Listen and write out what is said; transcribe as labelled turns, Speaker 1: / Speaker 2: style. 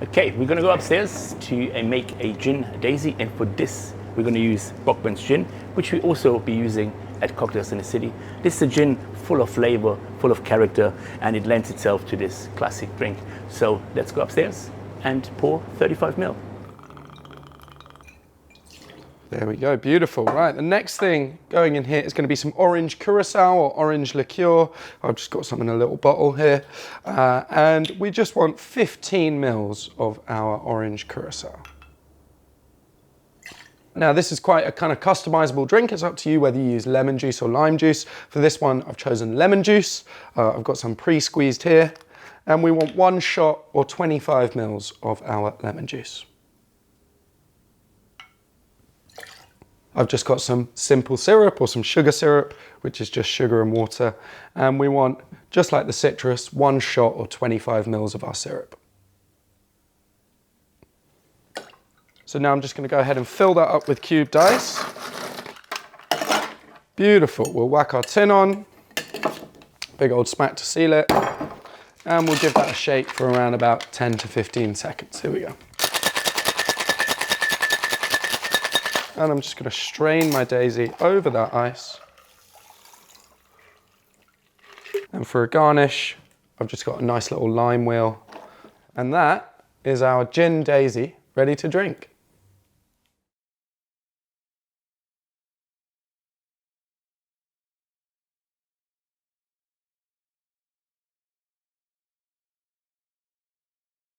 Speaker 1: Okay, we're gonna go upstairs to make a gin daisy, and for this, we're gonna use Brockmans Gin, which we also be using at Cocktails in the City. This is a gin full of flavor, full of character, and it lends itself to this classic drink. So let's go upstairs and pour 35 ml.
Speaker 2: There we go, beautiful. Right, the next thing going in here is going to be some Orange Curacao or orange liqueur. I've just got some in a little bottle here. And we just want 15 mils of our Orange Curacao. Now this is quite a kind of customizable drink. It's up to you whether you use lemon juice or lime juice. For this one, I've chosen lemon juice. I've got some pre-squeezed here. And we want 1 shot or 25 mils of our lemon juice. I've just got some simple syrup or some sugar syrup, which is just sugar and water. And we want, just like the citrus, 1 shot or 25 mils of our syrup. So now I'm just going to go ahead and fill that up with cubed ice. Beautiful. We'll whack our tin on, big old smack to seal it, and we'll give that a shake for around about 10 to 15 seconds. Here we go. And I'm just going to strain my daisy over that ice. And for a garnish, I've just got a nice little lime wheel. And that is our gin daisy ready to drink.